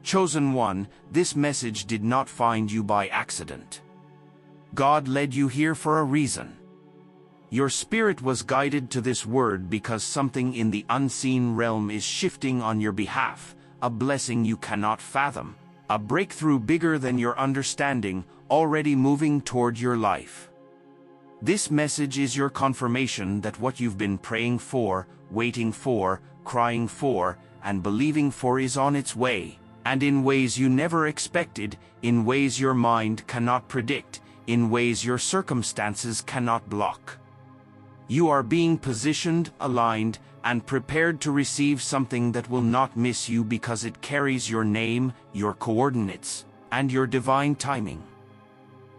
Chosen One, this message did not find you by accident. God led you here for a reason. Your spirit was guided to this word because something in the unseen realm is shifting on your behalf, a blessing you cannot fathom, a breakthrough bigger than your understanding, already moving toward your life. This message is your confirmation that what you've been praying for, waiting for, crying for, and believing for is on its way, and in ways you never expected, in ways your mind cannot predict, in ways your circumstances cannot block. You are being positioned, aligned, and prepared to receive something that will not miss you because it carries your name, your coordinates, and your divine timing.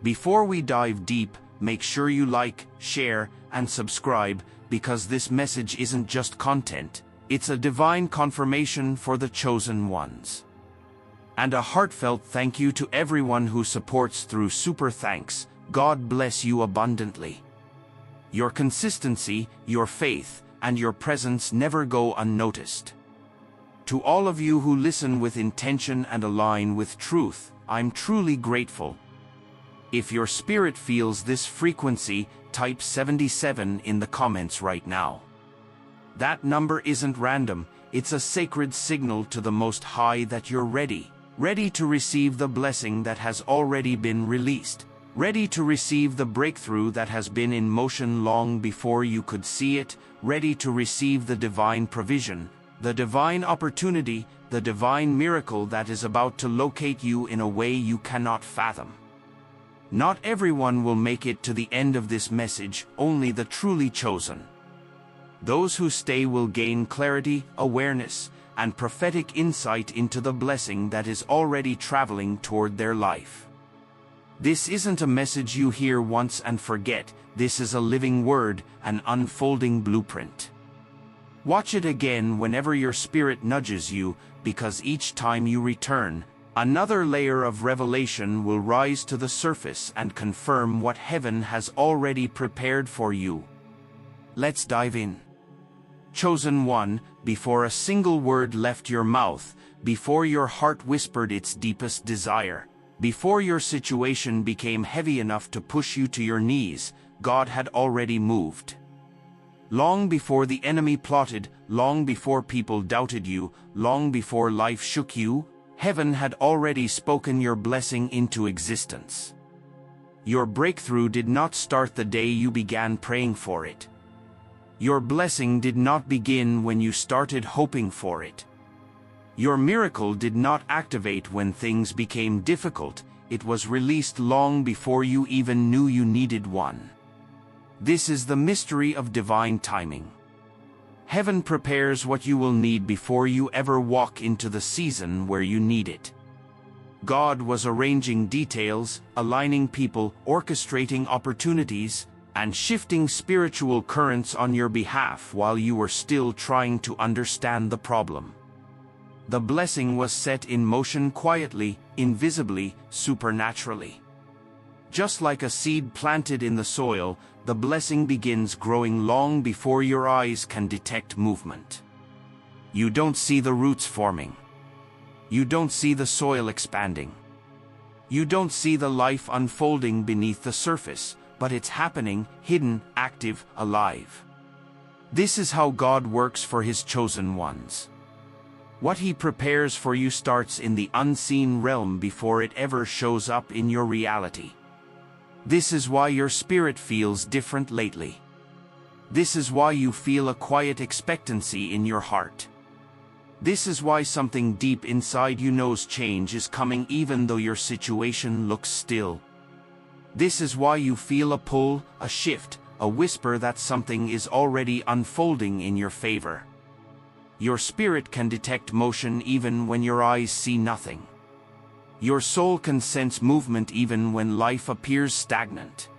Before we dive deep, make sure you like, share, and subscribe, because this message isn't just content, it's a divine confirmation for the chosen ones. And a heartfelt thank you to everyone who supports through Super Thanks. God bless you abundantly. Your consistency, your faith, and your presence never go unnoticed. To all of you who listen with intention and align with truth, I'm truly grateful. If your spirit feels this frequency, type 77 in the comments right now. That number isn't random, it's a sacred signal to the Most High that you're ready to receive the blessing that has already been released, ready to receive the breakthrough that has been in motion long before you could see it, ready to receive the divine provision, the divine opportunity, the divine miracle that is about to locate you in a way you cannot fathom. Not everyone will make it to the end of this message, only the truly chosen. Those who stay will gain clarity, awareness, and prophetic insight into the blessing that is already traveling toward their life. This isn't a message you hear once and forget, this is a living word, an unfolding blueprint. Watch it again whenever your spirit nudges you, because each time you return, another layer of revelation will rise to the surface and confirm what heaven has already prepared for you. Let's dive in. Chosen One, before a single word left your mouth, before your heart whispered its deepest desire, before your situation became heavy enough to push you to your knees, God had already moved. Long before the enemy plotted, long before people doubted you, long before life shook you, heaven had already spoken your blessing into existence. Your breakthrough did not start the day you began praying for it. Your blessing did not begin when you started hoping for it. Your miracle did not activate when things became difficult, it was released long before you even knew you needed one. This is the mystery of divine timing. Heaven prepares what you will need before you ever walk into the season where you need it. God was arranging details, aligning people, orchestrating opportunities, and shifting spiritual currents on your behalf while you were still trying to understand the problem. The blessing was set in motion quietly, invisibly, supernaturally. Just like a seed planted in the soil, the blessing begins growing long before your eyes can detect movement. You don't see the roots forming. You don't see the soil expanding. You don't see the life unfolding beneath the surface, but it's happening, hidden, active, alive. This is how God works for His chosen ones. What He prepares for you starts in the unseen realm before it ever shows up in your reality. This is why your spirit feels different lately. This is why you feel a quiet expectancy in your heart. This is why something deep inside you knows change is coming even though your situation looks still. This is why you feel a pull, a shift, a whisper that something is already unfolding in your favor. Your spirit can detect motion even when your eyes see nothing. Your soul can sense movement even when life appears stagnant.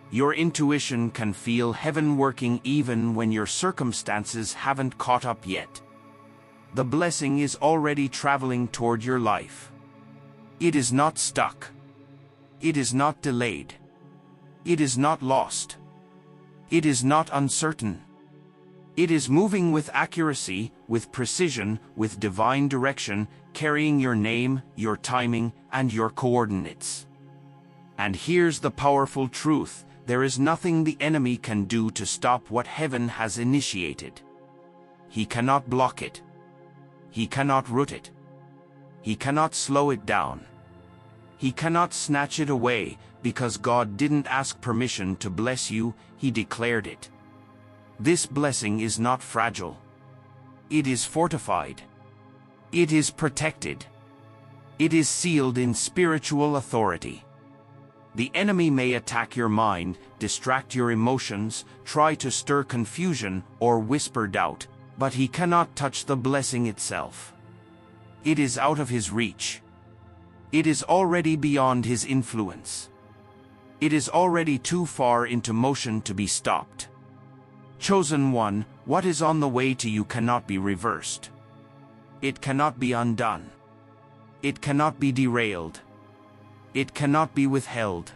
Your intuition can feel heaven working even when your circumstances haven't caught up yet. The blessing is already traveling toward your life. It is not stuck. It is not delayed. It is not lost. It is not uncertain. It is moving with accuracy, with precision, with divine direction, carrying your name, your timing, and your coordinates. And here's the powerful truth: there is nothing the enemy can do to stop what heaven has initiated. He cannot block it. He cannot root it. He cannot slow it down. He cannot snatch it away, because God didn't ask permission to bless you, He declared it. This blessing is not fragile. It is fortified. It is protected. It is sealed in spiritual authority. The enemy may attack your mind, distract your emotions, try to stir confusion, or whisper doubt, but he cannot touch the blessing itself. It is out of his reach. It is already beyond his influence. It is already too far into motion to be stopped. Chosen one, what is on the way to you cannot be reversed. It cannot be undone. It cannot be derailed. It cannot be withheld.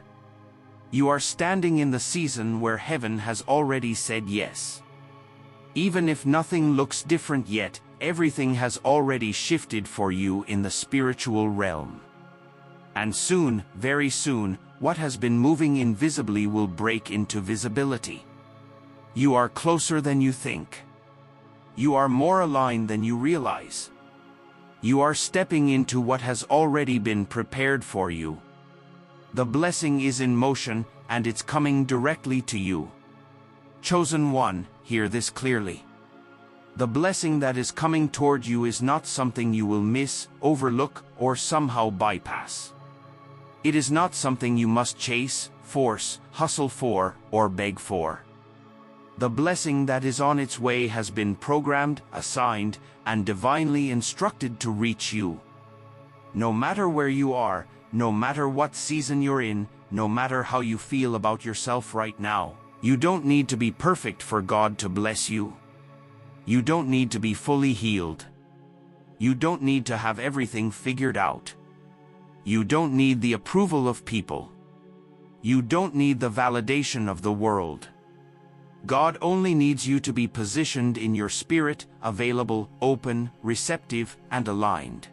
You are standing in the season where heaven has already said yes. Even if nothing looks different yet, everything has already shifted for you in the spiritual realm. And soon, very soon, what has been moving invisibly will break into visibility. You are closer than you think. You are more aligned than you realize. You are stepping into what has already been prepared for you. The blessing is in motion, and it's coming directly to you. Chosen one, hear this clearly. The blessing that is coming toward you is not something you will miss, overlook, or somehow bypass. It is not something you must chase, force, hustle for, or beg for. The blessing that is on its way has been programmed, assigned, and divinely instructed to reach you. No matter where you are, no matter what season you're in, no matter how you feel about yourself right now, you don't need to be perfect for God to bless you. You don't need to be fully healed. You don't need to have everything figured out. You don't need the approval of people. You don't need the validation of the world. God only needs you to be positioned in your spirit, available, open, receptive, and aligned.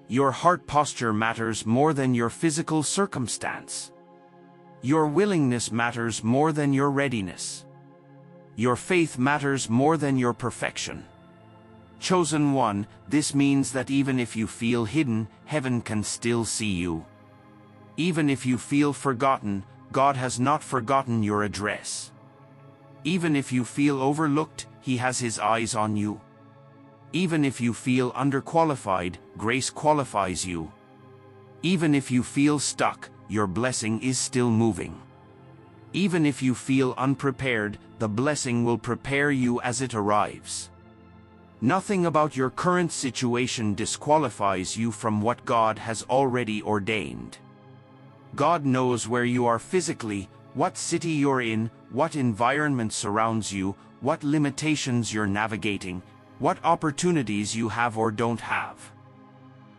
Your heart posture matters more than your physical circumstance. Your willingness matters more than your readiness. Your faith matters more than your perfection. Chosen one, this means that even if you feel hidden, heaven can still see you. Even if you feel forgotten, God has not forgotten your address. Even if you feel overlooked, He has His eyes on you. Even if you feel underqualified, grace qualifies you. Even if you feel stuck, your blessing is still moving. Even if you feel unprepared, the blessing will prepare you as it arrives. Nothing about your current situation disqualifies you from what God has already ordained. God knows where you are physically, what city you're in, what environment surrounds you, what limitations you're navigating, what opportunities you have or don't have.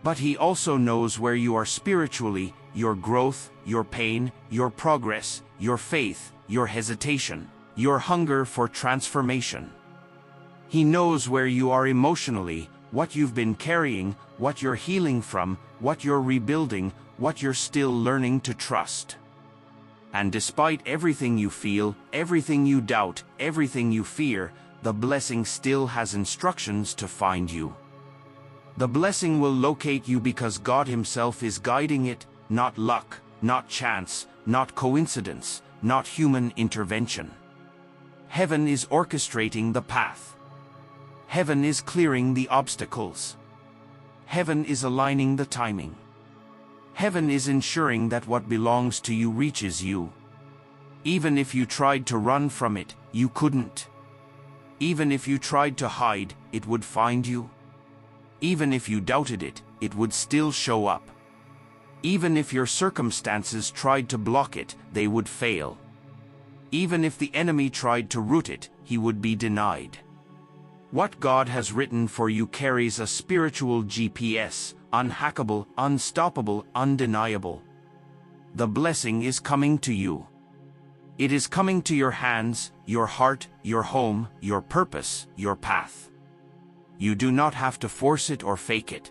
But He also knows where you are spiritually, your growth, your pain, your progress, your faith, your hesitation, your hunger for transformation. He knows where you are emotionally, what you've been carrying, what you're healing from, what you're rebuilding, what you're still learning to trust. And despite everything you feel, everything you doubt, everything you fear, the blessing still has instructions to find you. The blessing will locate you because God Himself is guiding it, not luck, not chance, not coincidence, not human intervention. Heaven is orchestrating the path. Heaven is clearing the obstacles. Heaven is aligning the timing. Heaven is ensuring that what belongs to you reaches you. Even if you tried to run from it, you couldn't. Even if you tried to hide, it would find you. Even if you doubted it, it would still show up. Even if your circumstances tried to block it, they would fail. Even if the enemy tried to root it, he would be denied. What God has written for you carries a spiritual GPS, unhackable, unstoppable, undeniable. The blessing is coming to you. It is coming to your hands, your heart, your home, your purpose, your path. You do not have to force it or fake it.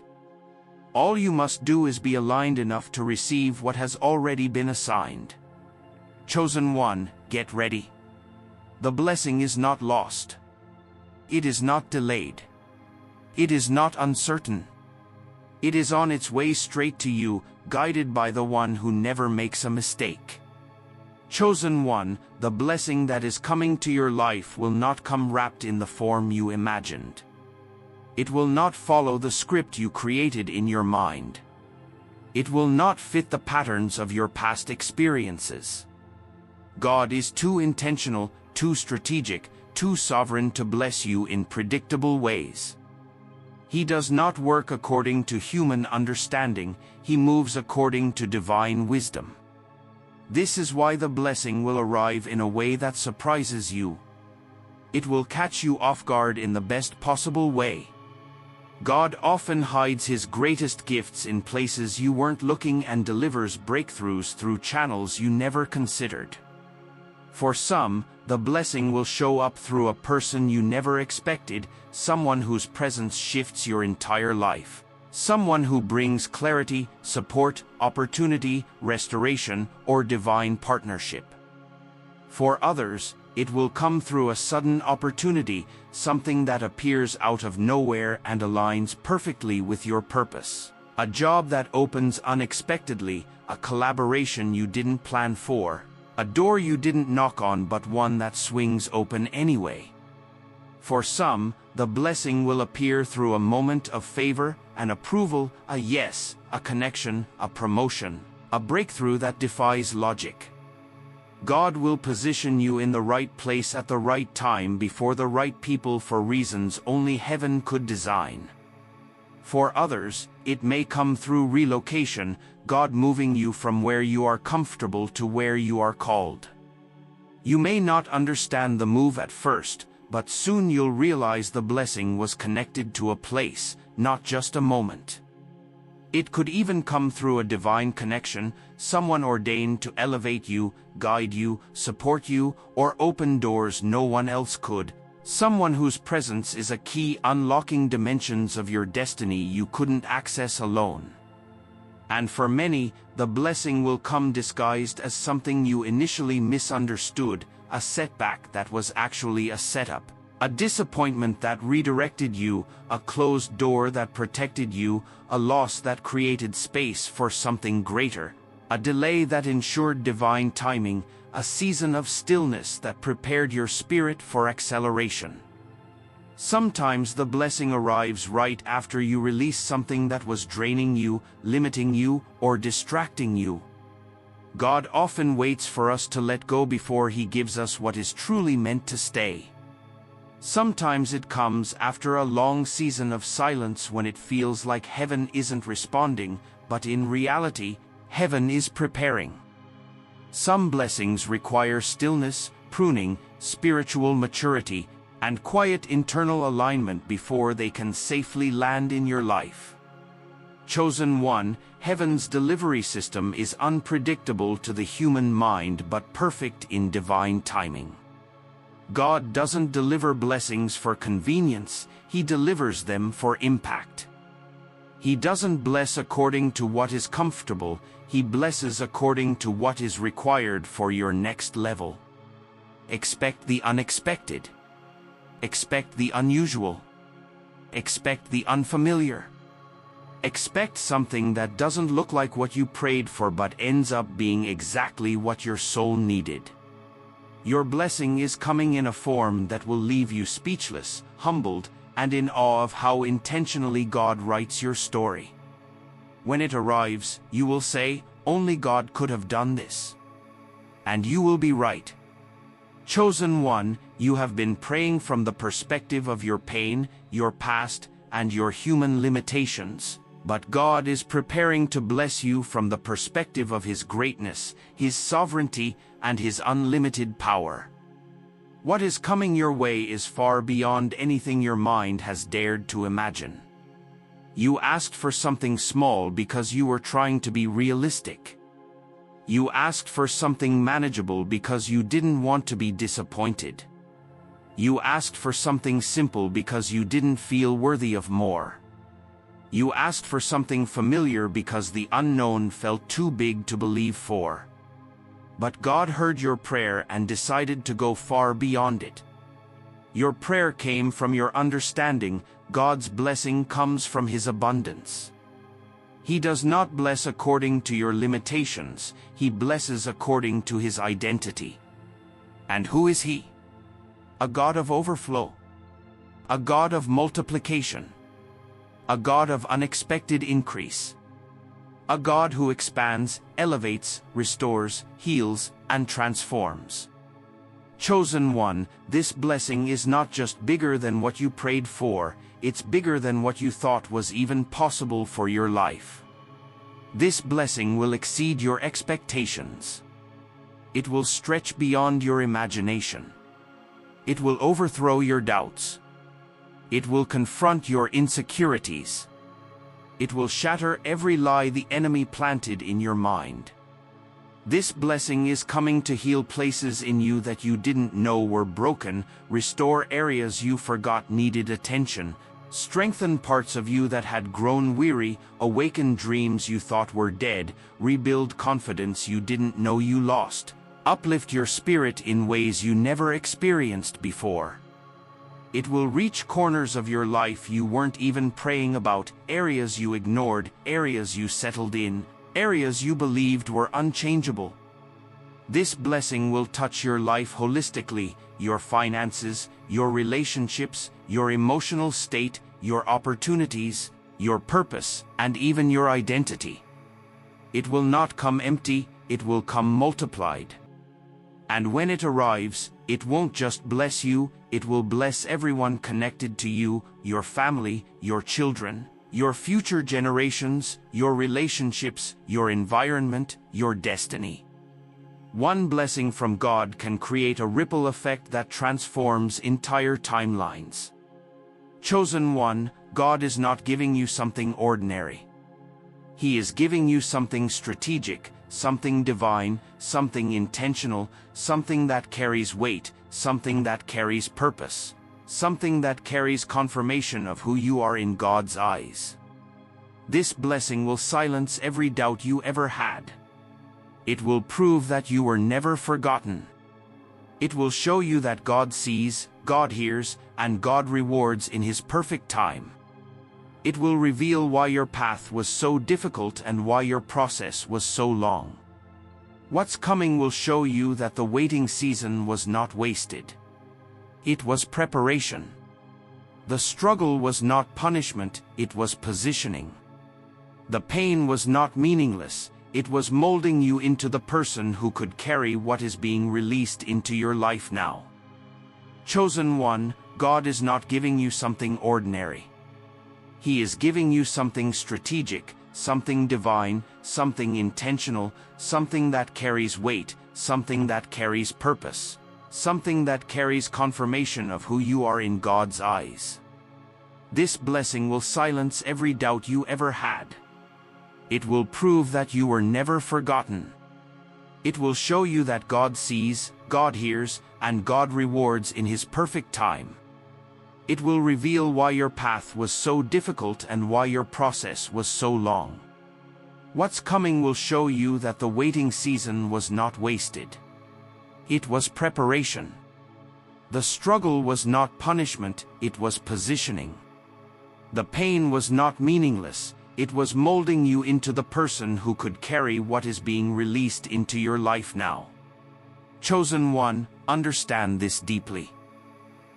All you must do is be aligned enough to receive what has already been assigned. Chosen one, get ready. The blessing is not lost. It is not delayed. It is not uncertain. It is on its way straight to you, guided by the one who never makes a mistake. Chosen one, the blessing that is coming to your life will not come wrapped in the form you imagined. It will not follow the script you created in your mind. It will not fit the patterns of your past experiences. God is too intentional, too strategic, too sovereign to bless you in predictable ways. He does not work according to human understanding, he moves according to divine wisdom. This is why the blessing will arrive in a way that surprises you. It will catch you off guard in the best possible way. God often hides his greatest gifts in places you weren't looking and delivers breakthroughs through channels you never considered. For some, the blessing will show up through a person you never expected, someone whose presence shifts your entire life. Someone who brings clarity, support, opportunity, restoration, or divine partnership. For others, it will come through a sudden opportunity, something that appears out of nowhere and aligns perfectly with your purpose. A job that opens unexpectedly, a collaboration you didn't plan for, a door you didn't knock on but one that swings open anyway. For some, the blessing will appear through a moment of favor, an approval, a yes, a connection, a promotion, a breakthrough that defies logic. God will position you in the right place at the right time before the right people for reasons only heaven could design. For others, it may come through relocation, God moving you from where you are comfortable to where you are called. You may not understand the move at first, but soon you'll realize the blessing was connected to a place, not just a moment. It could even come through a divine connection, someone ordained to elevate you, guide you, support you, or open doors no one else could. Someone whose presence is a key unlocking dimensions of your destiny you couldn't access alone. And for many, the blessing will come disguised as something you initially misunderstood, a setback that was actually a setup, a disappointment that redirected you, a closed door that protected you, a loss that created space for something greater, a delay that ensured divine timing, a season of stillness that prepared your spirit for acceleration. Sometimes the blessing arrives right after you release something that was draining you, limiting you, or distracting you. God often waits for us to let go before he gives us what is truly meant to stay. Sometimes it comes after a long season of silence when it feels like heaven isn't responding, but in reality, heaven is preparing. Some blessings require stillness, pruning, spiritual maturity, and quiet internal alignment before they can safely land in your life. Chosen one, heaven's delivery system is unpredictable to the human mind but perfect in divine timing. God doesn't deliver blessings for convenience, he delivers them for impact. He doesn't bless according to what is comfortable, he blesses according to what is required for your next level. Expect the unexpected. Expect the unusual. Expect the unfamiliar. Expect something that doesn't look like what you prayed for but ends up being exactly what your soul needed. Your blessing is coming in a form that will leave you speechless, humbled, and in awe of how intentionally God writes your story. When it arrives, you will say, "Only God could have done this." And you will be right. Chosen one, you have been praying from the perspective of your pain, your past, and your human limitations, but God is preparing to bless you from the perspective of his greatness, his sovereignty, and his unlimited power. What is coming your way is far beyond anything your mind has dared to imagine. You asked for something small because you were trying to be realistic. You asked for something manageable because you didn't want to be disappointed. You asked for something simple because you didn't feel worthy of more. You asked for something familiar because the unknown felt too big to believe for. But God heard your prayer and decided to go far beyond it. Your prayer came from your understanding. God's blessing comes from His abundance. He does not bless according to your limitations. He blesses according to His identity. And who is He? A God of overflow. A God of multiplication. A God of unexpected increase. A God who expands, elevates, restores, heals, and transforms. Chosen one, this blessing is not just bigger than what you prayed for, it's bigger than what you thought was even possible for your life. This blessing will exceed your expectations. It will stretch beyond your imagination. It will overthrow your doubts. It will confront your insecurities. It will shatter every lie the enemy planted in your mind. This blessing is coming to heal places in you that you didn't know were broken, restore areas you forgot needed attention, strengthen parts of you that had grown weary, awaken dreams you thought were dead, rebuild confidence you didn't know you lost, uplift your spirit in ways you never experienced before. It will reach corners of your life you weren't even praying about, areas you ignored, areas you settled in, areas you believed were unchangeable. This blessing will touch your life holistically, your finances, your relationships, your emotional state, your opportunities, your purpose, and even your identity. It will not come empty, it will come multiplied. And when it arrives, it won't just bless you, it will bless everyone connected to you, your family, your children, your future generations, your relationships, your environment, your destiny. One blessing from God can create a ripple effect that transforms entire timelines. Chosen one, God is not giving you something ordinary. He is giving you something strategic, something divine, something intentional, something that carries weight, something that carries purpose, something that carries confirmation of who you are in God's eyes. This blessing will silence every doubt you ever had. It will prove that you were never forgotten. It will show you that God sees, God hears, and God rewards in His perfect time. It will reveal why your path was so difficult and why your process was so long. What's coming will show you that the waiting season was not wasted. It was preparation. The struggle was not punishment, it was positioning. The pain was not meaningless, it was molding you into the person who could carry what is being released into your life now. Chosen one, God is not giving you something ordinary. He is giving you something strategic, something divine, something intentional, something that carries weight, something that carries purpose, something that carries confirmation of who you are in God's eyes. This blessing will silence every doubt you ever had. It will prove that you were never forgotten. It will show you that God sees, God hears, and God rewards in His perfect time. It will reveal why your path was so difficult and why your process was so long. What's coming will show you that the waiting season was not wasted. It was preparation. The struggle was not punishment, it was positioning. The pain was not meaningless, it was molding you into the person who could carry what is being released into your life now. Chosen one, understand this deeply.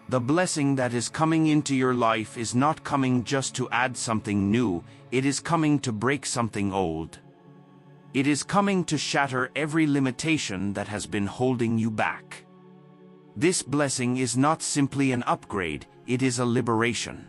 The blessing that is coming into your life is not coming just to add something new, it is coming to break something old. It is coming to shatter every limitation that has been holding you back. This blessing is not simply an upgrade, it is a liberation.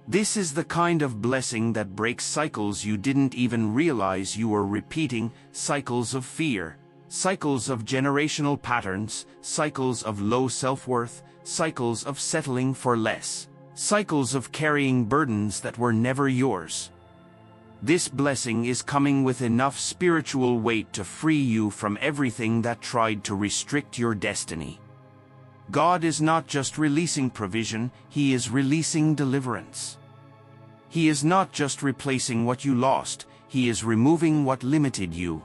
This is the kind of blessing that breaks cycles you didn't even realize you were repeating, cycles of fear, cycles of generational patterns, cycles of low self-worth, cycles of settling for less, cycles of carrying burdens that were never yours. This blessing is coming with enough spiritual weight to free you from everything that tried to restrict your destiny. God is not just releasing provision, He is releasing deliverance. He is not just replacing what you lost, He is removing what limited you.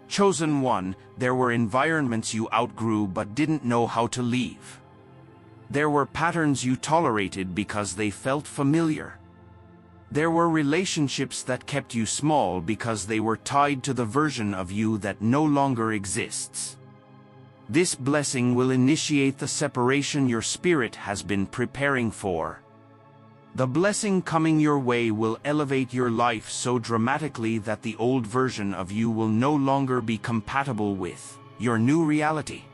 Chosen one, there were environments you outgrew but didn't know how to leave. There were patterns you tolerated because they felt familiar. There were relationships that kept you small because they were tied to the version of you that no longer exists. This blessing will initiate the separation your spirit has been preparing for. The blessing coming your way will elevate your life so dramatically that the old version of you will no longer be compatible with your new reality.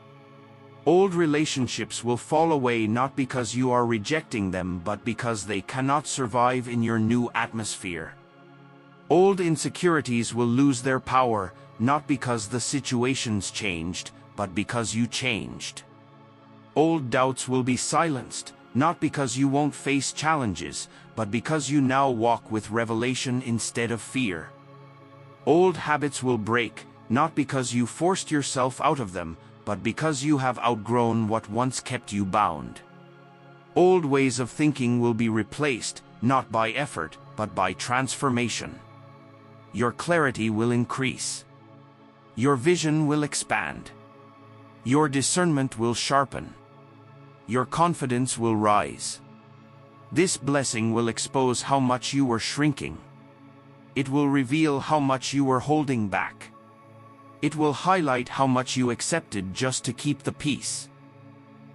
Old relationships will fall away not because you are rejecting them but because they cannot survive in your new atmosphere. Old insecurities will lose their power, not because the situations changed, but because you changed. Old doubts will be silenced, not because you won't face challenges, but because you now walk with revelation instead of fear. Old habits will break, not because you forced yourself out of them, but because you have outgrown what once kept you bound. Old ways of thinking will be replaced, not by effort, but by transformation. Your clarity will increase. Your vision will expand. Your discernment will sharpen. Your confidence will rise. This blessing will expose how much you were shrinking. It will reveal how much you were holding back. It will highlight how much you accepted just to keep the peace.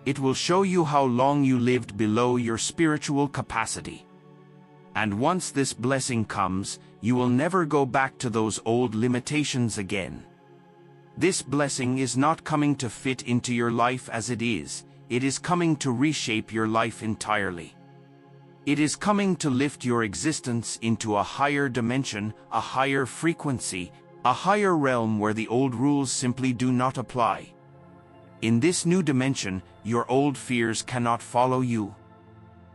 It will show you how long you lived below your spiritual capacity. And once this blessing comes, you will never go back to those old limitations again. This blessing is not coming to fit into your life as it is coming to reshape your life entirely. It is coming to lift your existence into a higher dimension, a higher frequency, a higher realm where the old rules simply do not apply. In this new dimension, your old fears cannot follow you.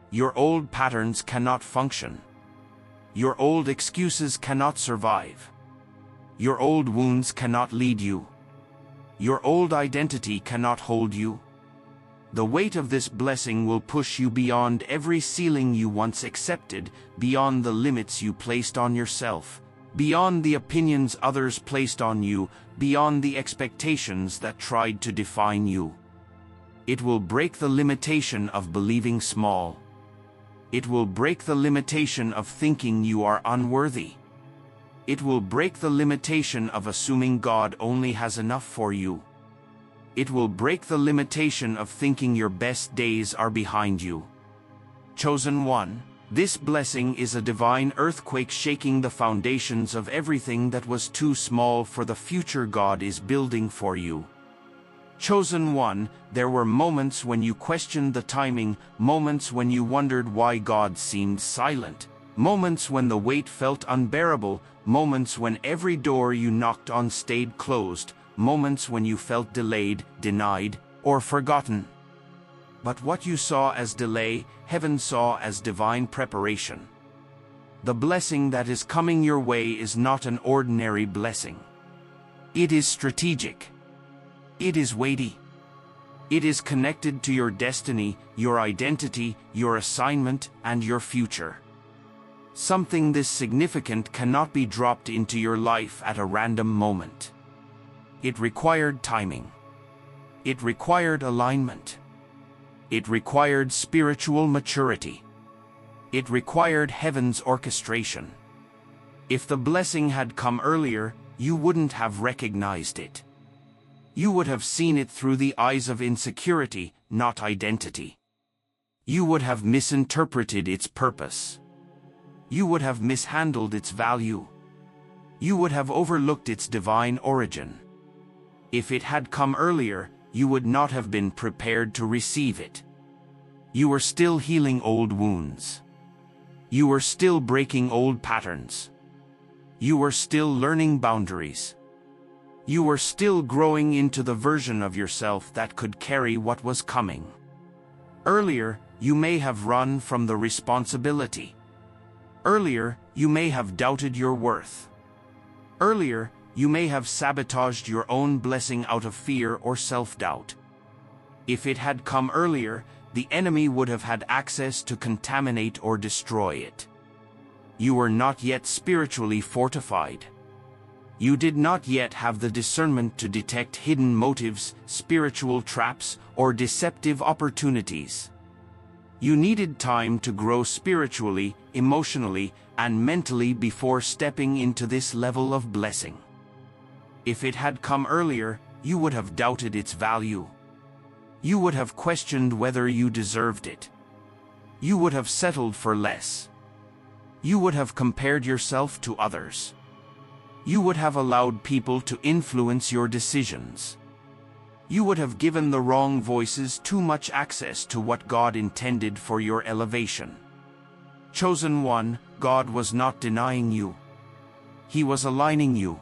Your old patterns cannot function. Your old excuses cannot survive. Your old wounds cannot lead you. Your old identity cannot hold you. The weight of this blessing will push you beyond every ceiling you once accepted, beyond the limits you placed on yourself, beyond the opinions others placed on you, beyond the expectations that tried to define you. It will break the limitation of believing small. It will break the limitation of thinking you are unworthy. It will break the limitation of assuming God only has enough for you. It will break the limitation of thinking your best days are behind you. Chosen one, this blessing is a divine earthquake shaking the foundations of everything that was too small for the future God is building for you. Chosen one, there were moments when you questioned the timing, moments when you wondered why God seemed silent, moments when the weight felt unbearable, moments when every door you knocked on stayed closed, moments when you felt delayed, denied, or forgotten. But what you saw as delay, heaven saw as divine preparation. The blessing that is coming your way is not an ordinary blessing. It is strategic. It is weighty. It is connected to your destiny, your identity, your assignment, and your future. Something this significant cannot be dropped into your life at a random moment. It required timing. It required alignment. It required spiritual maturity. It required heaven's orchestration. If the blessing had come earlier, you wouldn't have recognized it. You would have seen it through the eyes of insecurity, not identity. You would have misinterpreted its purpose. You would have mishandled its value. You would have overlooked its divine origin. If it had come earlier, you would not have been prepared to receive it. You were still healing old wounds. You were still breaking old patterns. You were still learning boundaries. You were still growing into the version of yourself that could carry what was coming. Earlier, you may have run from the responsibility. Earlier, you may have doubted your worth. Earlier, you may have sabotaged your own blessing out of fear or self-doubt. If it had come earlier, the enemy would have had access to contaminate or destroy it. You were not yet spiritually fortified. You did not yet have the discernment to detect hidden motives, spiritual traps, or deceptive opportunities. You needed time to grow spiritually, emotionally, and mentally before stepping into this level of blessing. If it had come earlier, you would have doubted its value. You would have questioned whether you deserved it. You would have settled for less. You would have compared yourself to others. You would have allowed people to influence your decisions. You would have given the wrong voices too much access to what God intended for your elevation. Chosen one, God was not denying you. He was aligning you.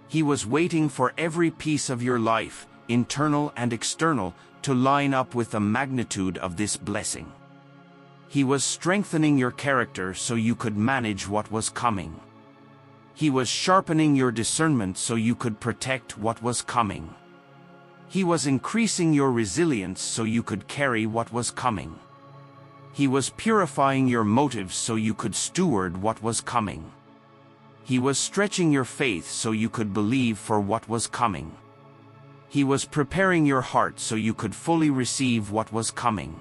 He was waiting for every piece of your life, internal and external, to line up with the magnitude of this blessing. He was strengthening your character so you could manage what was coming. He was sharpening your discernment so you could protect what was coming. He was increasing your resilience so you could carry what was coming. He was purifying your motives so you could steward what was coming. He was stretching your faith so you could believe for what was coming. He was preparing your heart so you could fully receive what was coming.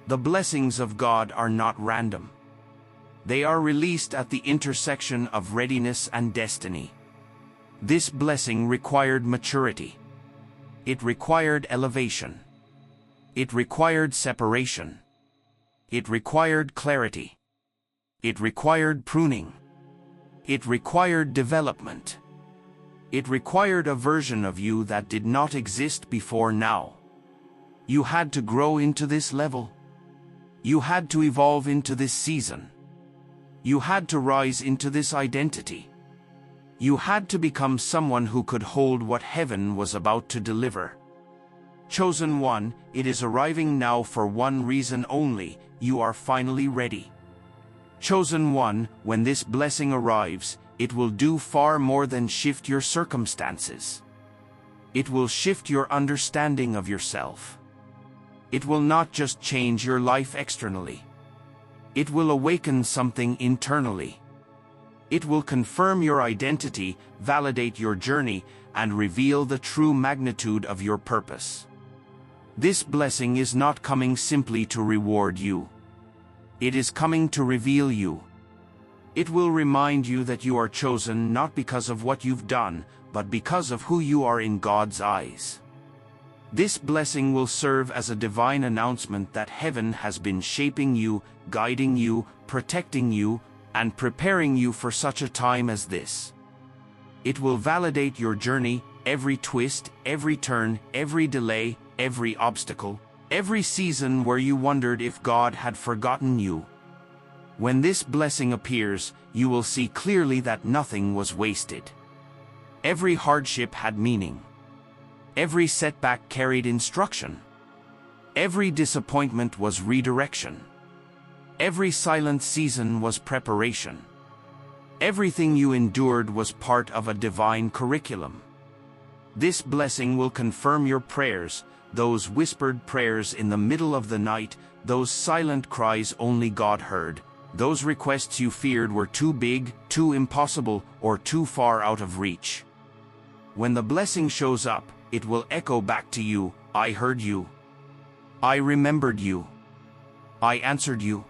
The blessings of God are not random. They are released at the intersection of readiness and destiny. This blessing required maturity. It required elevation. It required separation. It required clarity. It required pruning. It required development. It required a version of you that did not exist before now. You had to grow into this level. You had to evolve into this season. You had to rise into this identity. You had to become someone who could hold what heaven was about to deliver. Chosen one, it is arriving now for one reason only: you are finally ready. Chosen one, when this blessing arrives, it will do far more than shift your circumstances. It will shift your understanding of yourself. It will not just change your life externally. It will awaken something internally. It will confirm your identity, validate your journey, and reveal the true magnitude of your purpose. This blessing is not coming simply to reward you. It is coming to reveal you. It will remind you that you are chosen not because of what you've done, but because of who you are in God's eyes. This blessing will serve as a divine announcement that heaven has been shaping you, guiding you, protecting you, and preparing you for such a time as this. It will validate your journey, every twist, every turn, every delay, every obstacle, every season where you wondered if God had forgotten you. When this blessing appears, you will see clearly that nothing was wasted. Every hardship had meaning. Every setback carried instruction. Every disappointment was redirection. Every silent season was preparation. Everything you endured was part of a divine curriculum. This blessing will confirm your prayers, those whispered prayers in the middle of the night, those silent cries only God heard, those requests you feared were too big, too impossible, or too far out of reach. When the blessing shows up, it will echo back to you: I heard you. I remembered you. I answered you.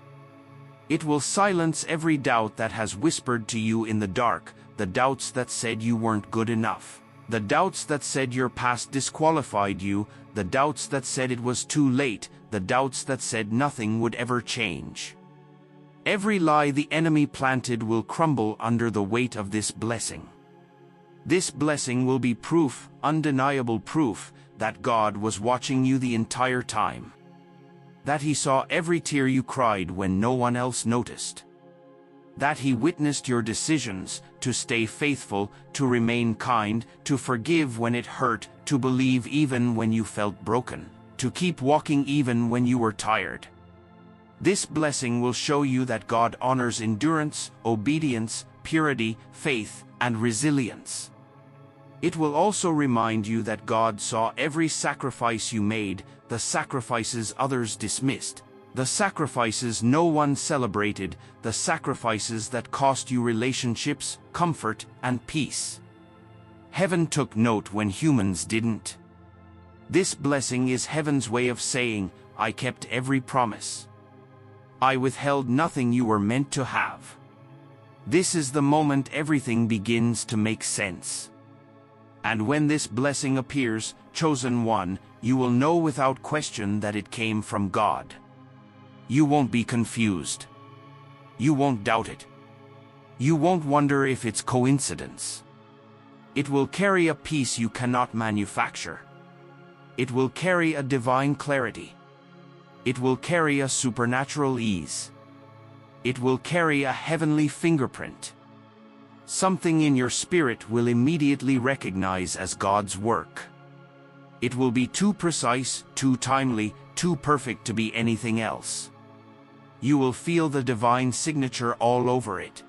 It will silence every doubt that has whispered to you in the dark, the doubts that said you weren't good enough, the doubts that said your past disqualified you, the doubts that said it was too late, the doubts that said nothing would ever change. Every lie the enemy planted will crumble under the weight of this blessing. This blessing will be proof, undeniable proof, that God was watching you the entire time. That He saw every tear you cried when no one else noticed. That He witnessed your decisions to stay faithful, to remain kind, to forgive when it hurt, to believe even when you felt broken, to keep walking even when you were tired. This blessing will show you that God honors endurance, obedience, purity, faith, and resilience. It will also remind you that God saw every sacrifice you made, the sacrifices others dismissed, The sacrifices no one celebrated, the sacrifices that cost you relationships, comfort, and peace. Heaven took note when humans didn't. This blessing is heaven's way of saying, I kept every promise. I withheld nothing you were meant to have. This is the moment everything begins to make sense. And when this blessing appears, chosen one, you will know without question that it came from God. You won't be confused. You won't doubt it. You won't wonder if it's coincidence. It will carry a peace you cannot manufacture. It will carry a divine clarity. It will carry a supernatural ease. It will carry a heavenly fingerprint. Something in your spirit will immediately recognize as God's work. It will be too precise, too timely, too perfect to be anything else. You will feel the divine signature all over it.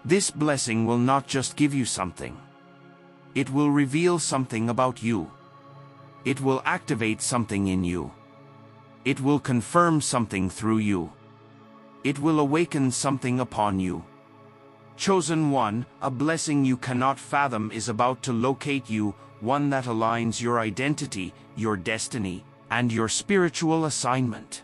This blessing will not just give you something. It will reveal something about you. It will activate something in you. It will confirm something through you. It will awaken something upon you. Chosen one, a blessing you cannot fathom is about to locate you, one that aligns your identity, your destiny, and your spiritual assignment.